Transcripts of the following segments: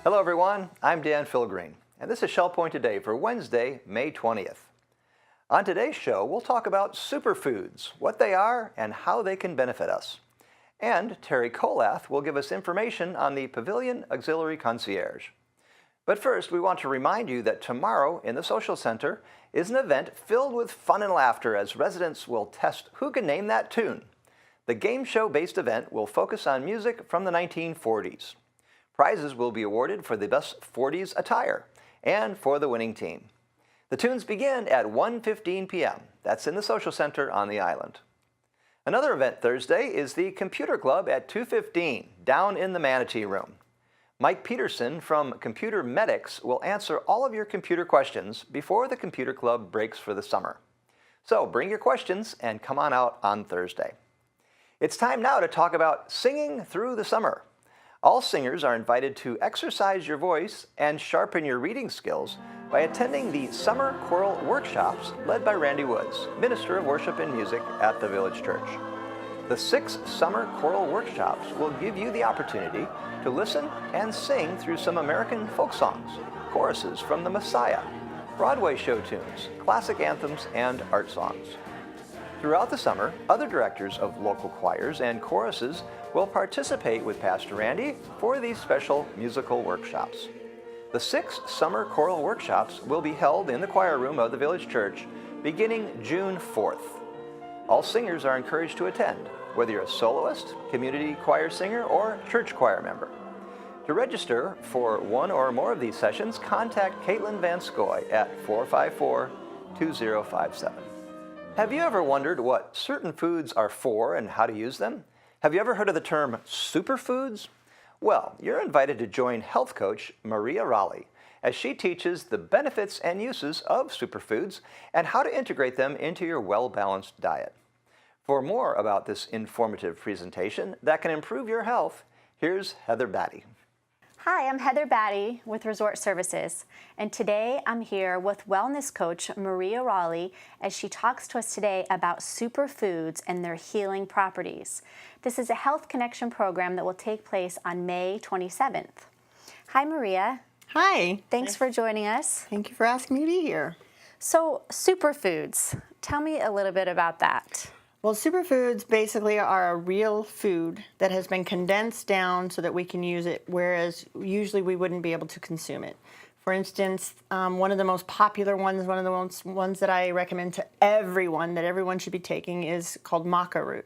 Hello everyone, I'm Dan Philgreen, and this is Shell Point Today for Wednesday, May 20th. On today's show, we'll talk about superfoods, what they are, and how they can benefit us. And Terry Colath will give us information on the Pavilion Auxiliary Concierge. But first, we want to remind you that tomorrow in the Social Center is an event filled with fun and laughter as residents will test who can name that tune. The game show-based event will focus on music from the 1940s. Prizes will be awarded for the best 40s attire and for the winning team. The tunes begin at 1:15 p.m. That's in the Social Center on the island. Another event Thursday is the Computer Club at 2:15 down in the Manatee Room. Mike Peterson from Computer Medics will answer all of your computer questions before the Computer Club breaks for the summer. So bring your questions and come on out on Thursday. It's time now to talk about singing through the summer. All singers are invited to exercise your voice and sharpen your reading skills by attending the Summer Choral Workshops led by Randy Woods, Minister of Worship and Music at the Village Church. The 6 Summer Choral Workshops will give you the opportunity to listen and sing through some American folk songs, choruses from the Messiah, Broadway show tunes, classic anthems, and art songs. Throughout the summer, other directors of local choirs and choruses will participate with Pastor Randy for these special musical workshops. The 6 Summer Choral Workshops will be held in the choir room of the Village Church beginning June 4th. All singers are encouraged to attend, whether you're a soloist, community choir singer, or church choir member. To register for one or more of these sessions, contact Caitlin Van Scoy at 454-2057. Have you ever wondered what certain foods are for and how to use them? Have you ever heard of the term superfoods? Well, you're invited to join health coach Maria Roelle as she teaches the benefits and uses of superfoods and how to integrate them into your well-balanced diet. For more about this informative presentation that can improve your health, here's Heather Battey. Hi, I'm Heather Battey with Resort Services, and today I'm here with wellness coach Maria Roelle as she talks to us today about superfoods and their healing properties. This is a Health Connection program that will take place on May 27th. Hi, Maria. Hi. Thanks for joining us. Thank you for asking me to be here. So, superfoods, tell me a little bit about that. Well, superfoods basically are a real food that has been condensed down so that we can use it, whereas usually we wouldn't be able to consume it. For instance, one of the most popular ones, one of the ones that I recommend to everyone, that everyone should be taking, is called maca root.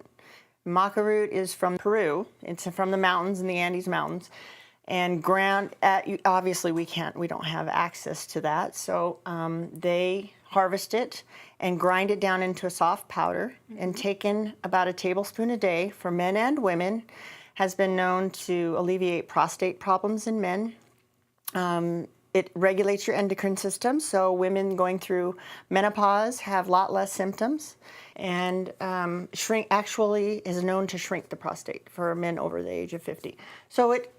Maca root is from Peru. It's from the mountains, in the Andes Mountains. And obviously we don't have access to that, so they harvest it and grind it down into a soft powder, and taken about a tablespoon a day for men and women has been known to alleviate prostate problems in men. It regulates your endocrine system, so women going through menopause have a lot less symptoms, and actually is known to shrink the prostate for men over the age of 50. So it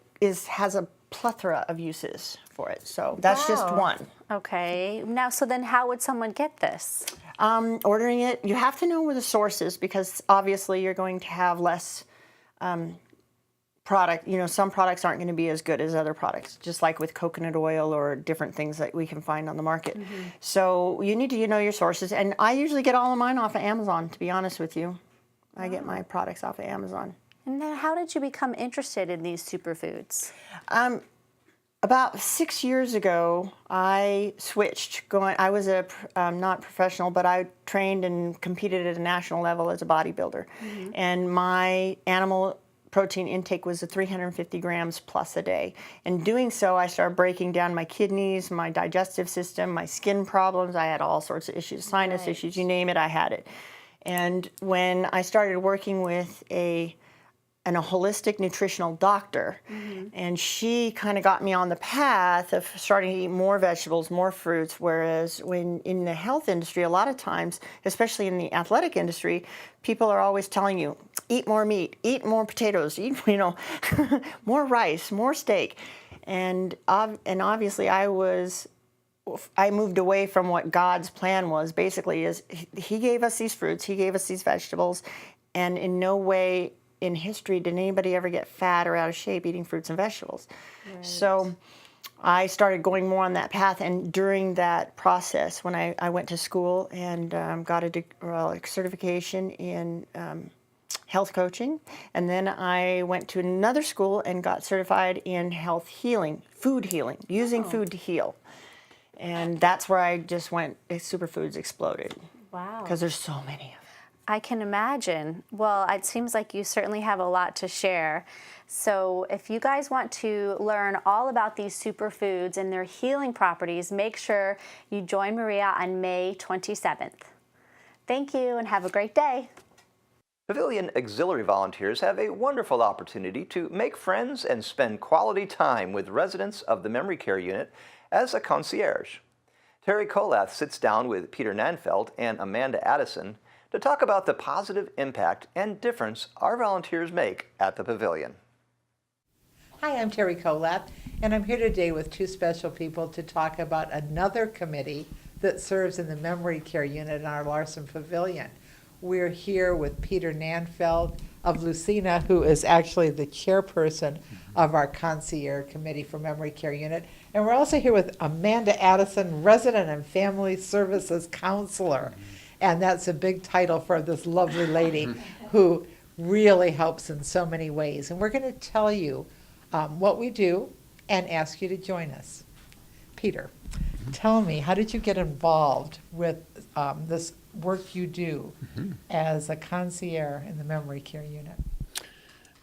has a plethora of uses for it. So that's just one. Okay. Now, so then how would someone get this? Ordering it, you have to know where the source is, because obviously you're going to have less product. You know, some products aren't going to be as good as other products, just like with coconut oil or different things that we can find on the market. So you need to know your sources. And I usually get all of mine off of Amazon, to be honest with you. I get my products off of Amazon. And then how did you become interested in these superfoods? About 6 years ago, I switched. I was not professional, but I trained and competed at a national level as a bodybuilder. And my animal protein intake was 350 grams plus a day. In doing so, I started breaking down my kidneys, my digestive system, my skin problems. I had all sorts of issues, sinus issues, you name it, I had it. And when I started working with a holistic nutritional doctor, and she kind of got me on the path of starting to eat more vegetables, more fruits, whereas when in the health industry, a lot of times, especially in the athletic industry, people are always telling you, eat more meat, eat more potatoes, eat, more rice, more steak. And obviously I moved away from what God's plan was. Basically, is He gave us these fruits, He gave us these vegetables, and in no way in history did anybody ever get fat or out of shape eating fruits and vegetables. Right. So I started going more on that path, and during that process, when I went to school and got a certification in health coaching, and then I went to another school and got certified in health healing, food healing, using food to heal. And that's where I just went, superfoods exploded. Wow. Because there's so many of them. I can imagine. Well, it seems like you certainly have a lot to share. So if you guys want to learn all about these superfoods and their healing properties, make sure you join Maria on May 27th. Thank you and have a great day. Pavilion auxiliary volunteers have a wonderful opportunity to make friends and spend quality time with residents of the memory care unit as a concierge. Terry Kolath sits down with Peter Nanfelt and Amanda Addison to talk about the positive impact and difference our volunteers make at the Pavilion. Hi, I'm Terry Kolath, and I'm here today with two special people to talk about another committee that serves in the memory care unit in our Larson Pavilion. We're here with Peter Nanfelt of Lucina, who is actually the chairperson of our Concierge Committee for Memory Care Unit. And we're also here with Amanda Addison, Resident and Family Services Counselor. And that's a big title for this lovely lady who really helps in so many ways. And we're going to tell you what we do and ask you to join us. Peter, tell me, how did you get involved with this work you do as a concierge in the memory care unit?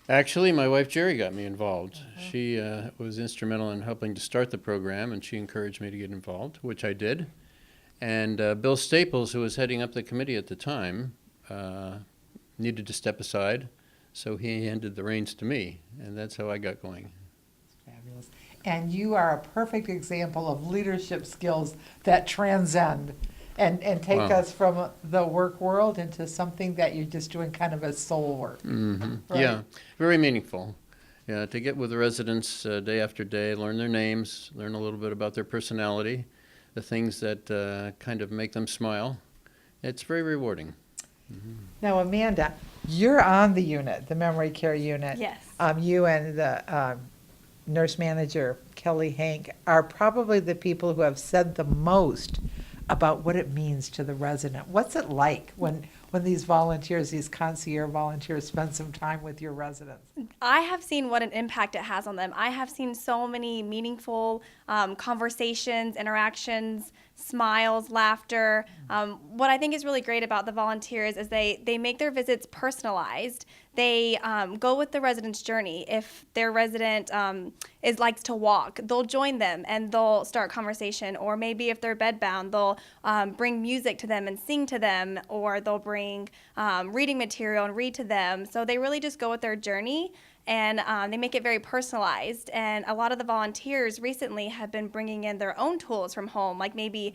Actually, my wife Jerry got me involved. She was instrumental in helping to start the program, and she encouraged me to get involved, which I did. And Bill Staples, who was heading up the committee at the time, needed to step aside, so he handed the reins to me, and that's how I got going. Fabulous. And you are a perfect example of leadership skills that transcend and take us from the work world into something that you're just doing kind of as soul work. Mm-hmm. Right? Yeah, very meaningful. Yeah, to get with the residents day after day, learn their names, learn a little bit about their personality, the things that kind of make them smile. It's very rewarding. Now, Amanda, you're on the unit, the memory care unit. Yes. You and the nurse manager, Kelly Hank, are probably the people who have said the most about what it means to the resident. What's it like when these volunteers, these concierge volunteers, spend some time with your residents? I have seen what an impact it has on them. I have seen so many meaningful conversations, interactions, smiles, laughter. What I think is really great about the volunteers is they make their visits personalized. They go with the resident's journey. If their resident likes to walk, they'll join them and they'll start conversation. Or maybe if they're bedbound, they'll bring music to them and sing to them, or they'll bring reading material and read to them. So they really just go with their journey, and they make it very personalized. And a lot of the volunteers recently have been bringing in their own tools from home, like maybe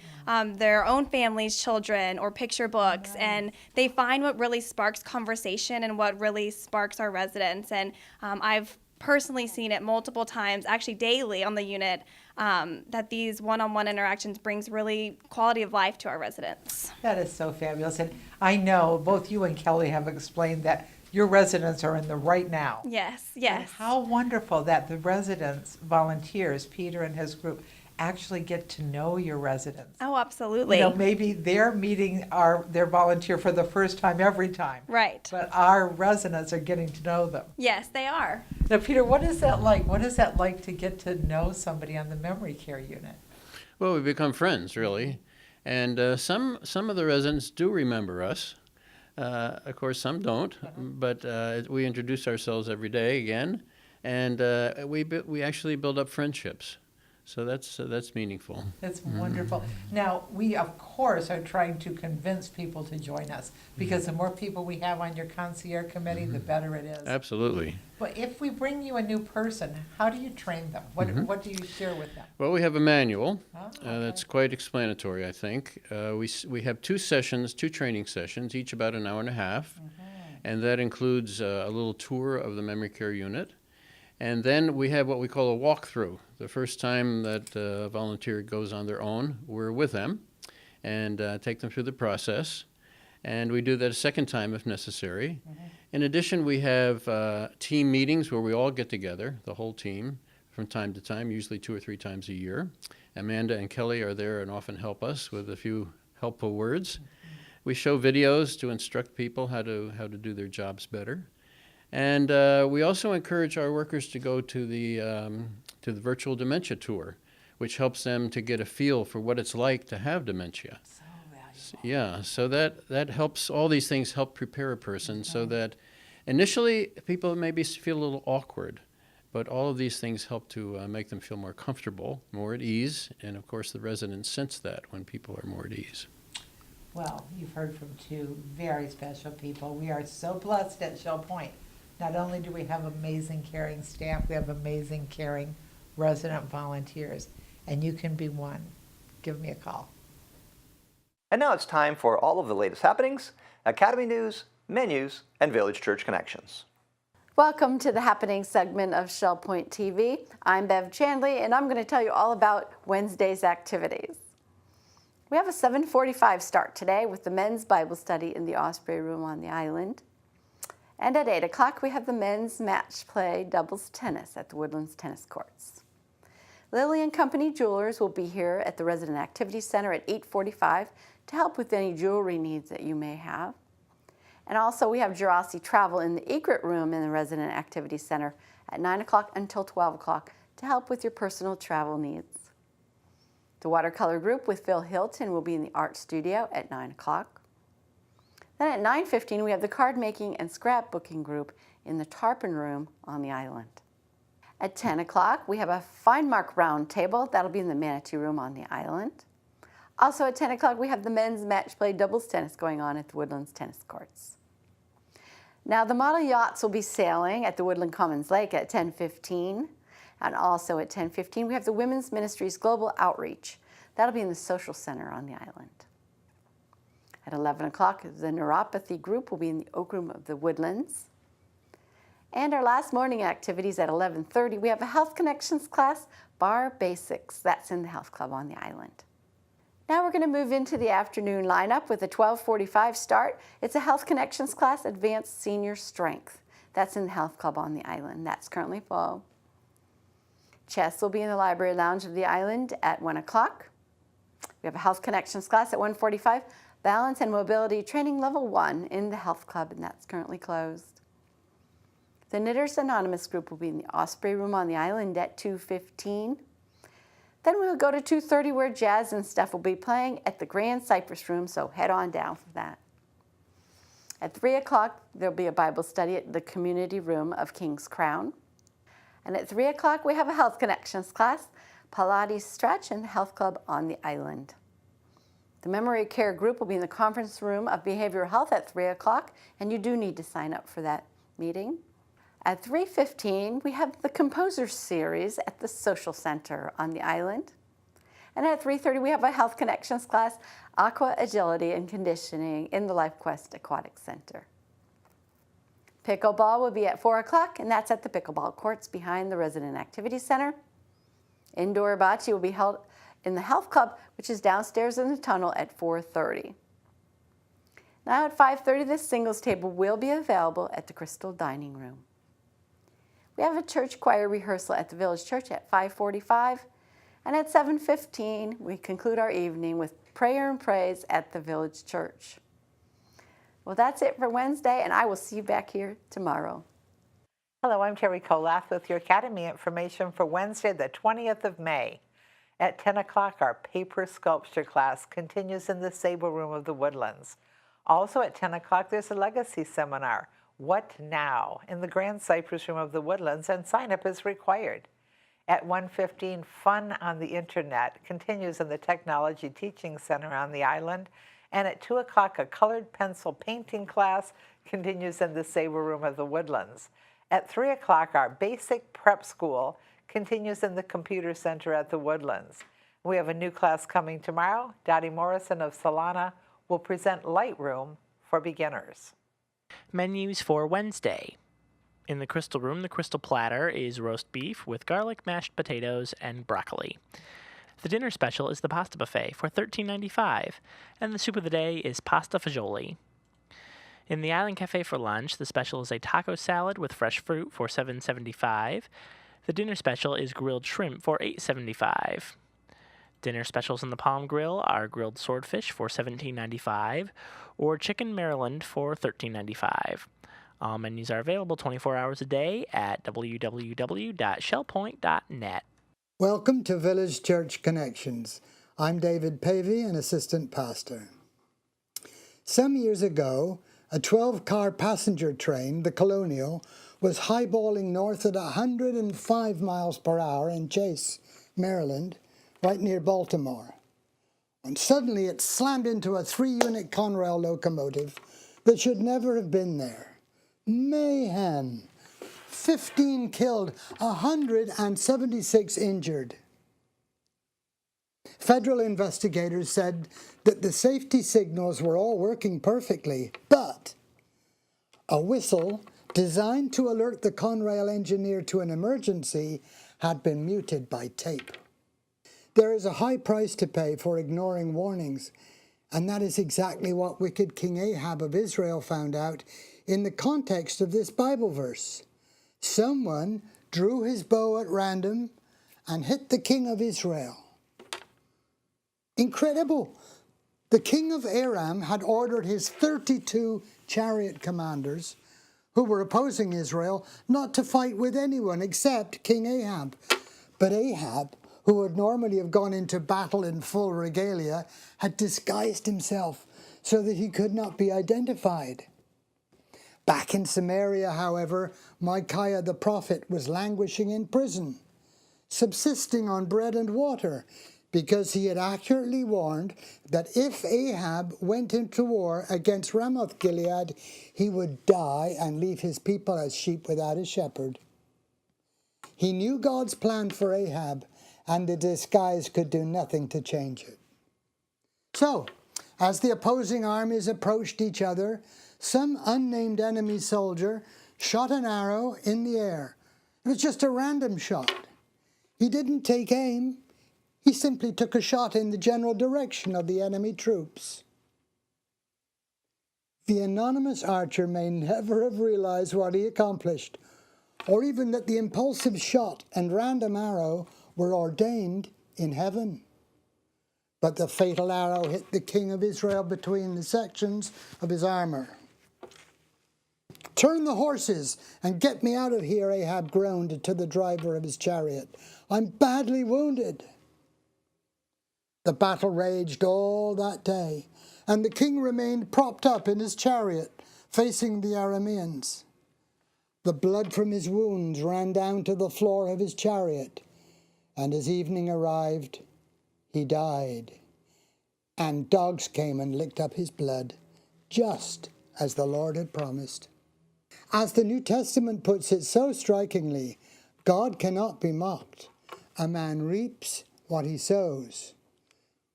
their own family's children or picture books, and they find what really sparks conversation and what really sparks our residents. And I've personally seen it multiple times, actually daily on the unit, that these one-on-one interactions brings really quality of life to our residents. That is so fabulous. And I know both you and Kelly have explained that your residents are in the right now. Yes, And yes. how wonderful that the residents, volunteers, Peter and his group, actually get to know your residents. Oh, absolutely. You know, maybe they're meeting their volunteer for the first time every time. Right. But our residents are getting to know them. Yes, they are. Now, Peter, what is that like? What is that like to get to know somebody on the memory care unit? Well, we become friends, really. And some of the residents do remember us. Of course, some don't, but we introduce ourselves every day again, and we actually build up friendships. So that's meaningful. That's wonderful. Now, we, of course, are trying to convince people to join us, because the more people we have on your concierge committee, the better it is. Absolutely. But if we bring you a new person, how do you train them? What do you share with them? Well, we have a manual Okay. that's quite explanatory, I think. We have two training sessions, each about an hour and a half, and that includes a little tour of the memory care unit. And then we have what we call a walkthrough. The first time that a volunteer goes on their own, we're with them and take them through the process. And we do that a second time if necessary. In addition, we have team meetings where we all get together, the whole team, from time to time, usually 2 or 3 times a year. Amanda and Kelly are there and often help us with a few helpful words. We show videos to instruct people how to do their jobs better. And we also encourage our workers to go to the virtual dementia tour, which helps them to get a feel for what it's like to have dementia. So valuable. Yeah, so that helps, all these things help prepare a person so that initially people maybe feel a little awkward, but all of these things help to make them feel more comfortable, more at ease, and of course the residents sense that when people are more at ease. Well, you've heard from 2 very special people. We are so blessed at Shell Point. Not only do we have amazing caring staff, we have amazing caring resident volunteers, and you can be one. Give me a call. And now it's time for all of the latest happenings, Academy news, menus, and Village Church connections. Welcome to the Happening segment of Shell Point TV. I'm Bev Chandley, and I'm going to tell you all about Wednesday's activities. We have a 7:45 start today with the men's Bible study in the Osprey Room on the island. And at 8 o'clock, we have the men's match play doubles tennis at the Woodlands Tennis Courts. Lilly and Company Jewelers will be here at the Resident Activity Center at 8:45 to help with any jewelry needs that you may have. And also we have Jurassic Travel in the Egret Room in the Resident Activity Center at 9 o'clock until 12 o'clock to help with your personal travel needs. The Watercolor Group with Phil Hilton will be in the Art Studio at 9 o'clock. Then at 9:15 we have the Card Making and Scrapbooking Group in the Tarpon Room on the island. At 10 o'clock we have a Fine Mark Round Table. That'll be in the Manatee Room on the island. Also at 10 o'clock we have the men's match play doubles tennis going on at the Woodlands Tennis Courts. Now the model yachts will be sailing at the Woodland Commons Lake at 10:15. And also at 10:15 we have the Women's Ministries Global Outreach. That'll be in the Social Center on the island. At 11 o'clock the Neuropathy Group will be in the Oak Room of the Woodlands. And our last morning activities at 11:30 we have a Health Connections class, Bar Basics. That's in the Health Club on the island. Now we're going to move into the afternoon lineup with a 12:45 start. It's a Health Connections class, Advanced Senior Strength. That's in the Health Club on the island. That's currently full. Chess will be in the Library Lounge of the island at 1 o'clock. We have a Health Connections class at 1:45, Balance and Mobility Training Level 1 in the Health Club, and that's currently closed. The Knitters Anonymous group will be in the Osprey Room on the island at 2:15. Then we'll go to 2:30 where jazz and stuff will be playing at the Grand Cypress Room, so head on down for that. At 3 o'clock, there'll be a Bible study at the Community Room of King's Crown. And at 3 o'clock, we have a Health Connections class, Pilates Stretch in the Health Club on the island. The Memory Care group will be in the Conference Room of Behavioral Health at 3 o'clock, and you do need to sign up for that meeting. At 3:15, we have the Composer Series at the Social Center on the island. And at 3:30, we have a Health Connections class, Aqua Agility and Conditioning in the LifeQuest Aquatic Center. Pickleball will be at 4 o'clock, and that's at the pickleball courts behind the Resident Activity Center. Indoor bocce will be held in the Health Club, which is downstairs in the tunnel at 4:30. Now at 5:30, the singles table will be available at the Crystal Dining Room. We have a church choir rehearsal at the Village Church at 5:45, and at 7:15, we conclude our evening with prayer and praise at the Village Church. Well, that's it for Wednesday, and I will see you back here tomorrow. Hello, I'm Terry Kolath with your Academy information for Wednesday, the 20th of May. At 10 o'clock, our paper sculpture class continues in the Sable Room of the Woodlands. Also at 10 o'clock, there's a legacy seminar, What Now?, in the Grand Cypress Room of the Woodlands, and sign-up is required. At 1:15, Fun on the Internet continues in the Technology Teaching Center on the island. And at 2 o'clock, a colored pencil painting class continues in the Sable Room of the Woodlands. At 3 o'clock, our basic prep school continues in the Computer Center at the Woodlands. We have a new class coming tomorrow. Dottie Morrison of Solana will present Lightroom for beginners. Menus for Wednesday. In the Crystal Room, the Crystal Platter is roast beef with garlic, mashed potatoes, and broccoli. The dinner special is the pasta buffet for $13.95, and the soup of the day is pasta fagioli. In the Island Cafe for lunch, the special is a taco salad with fresh fruit for $7.75. The dinner special is grilled shrimp for $8.75. Dinner specials in the Palm Grill are grilled swordfish for $17.95 or chicken Maryland for $13.95. All menus are available 24 hours a day at www.shellpoint.net. Welcome to Village Church Connections. I'm David Pavey, an assistant pastor. Some years ago, a 12-car passenger train, the Colonial, was highballing north at 105 miles per hour in Chase, Maryland, right near Baltimore. And suddenly it slammed into a 3-unit Conrail locomotive that should never have been there. Mayhem. 15 killed, 176 injured. Federal investigators said that the safety signals were all working perfectly, but a whistle designed to alert the Conrail engineer to an emergency had been muted by tape. There is a high price to pay for ignoring warnings, and that is exactly what wicked King Ahab of Israel found out in the context of this Bible verse. Someone drew his bow at random and hit the king of Israel. Incredible! The king of Aram had ordered his 32 chariot commanders who were opposing Israel not to fight with anyone except King Ahab. But Ahab, who would normally have gone into battle in full regalia, had disguised himself so that he could not be identified. Back in Samaria, however, Micaiah the prophet was languishing in prison, subsisting on bread and water, because he had accurately warned that if Ahab went into war against Ramoth-Gilead, he would die and leave his people as sheep without a shepherd. He knew God's plan for Ahab, and the disguise could do nothing to change it. So, as the opposing armies approached each other, some unnamed enemy soldier shot an arrow in the air. It was just a random shot. He didn't take aim. He simply took a shot in the general direction of the enemy troops. The anonymous archer may never have realized what he accomplished, or even that the impulsive shot and random arrow were ordained in heaven. But the fatal arrow hit the king of Israel between the sections of his armor. "Turn the horses and get me out of here," Ahab groaned to the driver of his chariot. "I'm badly wounded." The battle raged all that day, and the king remained propped up in his chariot, facing the Arameans. The blood from his wounds ran down to the floor of his chariot, and as evening arrived, he died. And dogs came and licked up his blood, just as the Lord had promised. As the New Testament puts it so strikingly, God cannot be mocked. A man reaps what he sows.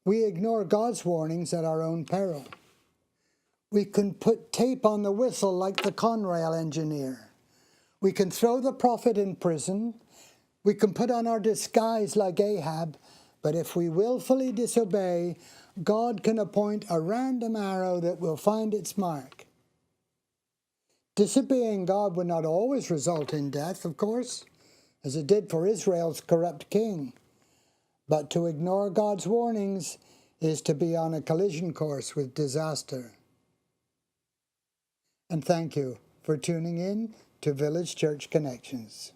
We ignore God's warnings at our own peril. We can put tape on the whistle like the Conrail engineer. We can throw the prophet in prison. We can put on our disguise like Ahab. But if we willfully disobey, God can appoint a random arrow that will find its mark. Disobeying God would not always result in death, of course, as it did for Israel's corrupt king. But to ignore God's warnings is to be on a collision course with disaster. And thank you for tuning in to Village Church Connections.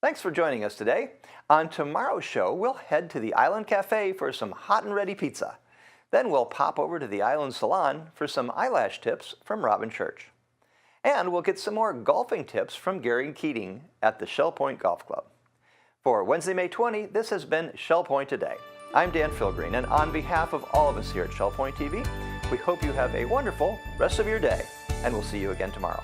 Thanks for joining us today. On tomorrow's show, we'll head to the Island Cafe for some hot and ready pizza. Then we'll pop over to the Island Salon for some eyelash tips from Robin Church. And we'll get some more golfing tips from Gary Keating at the Shell Point Golf Club. For Wednesday, May 20, this has been Shell Point Today. I'm Dan Philgreen, and on behalf of all of us here at Shell Point TV, we hope you have a wonderful rest of your day, and we'll see you again tomorrow.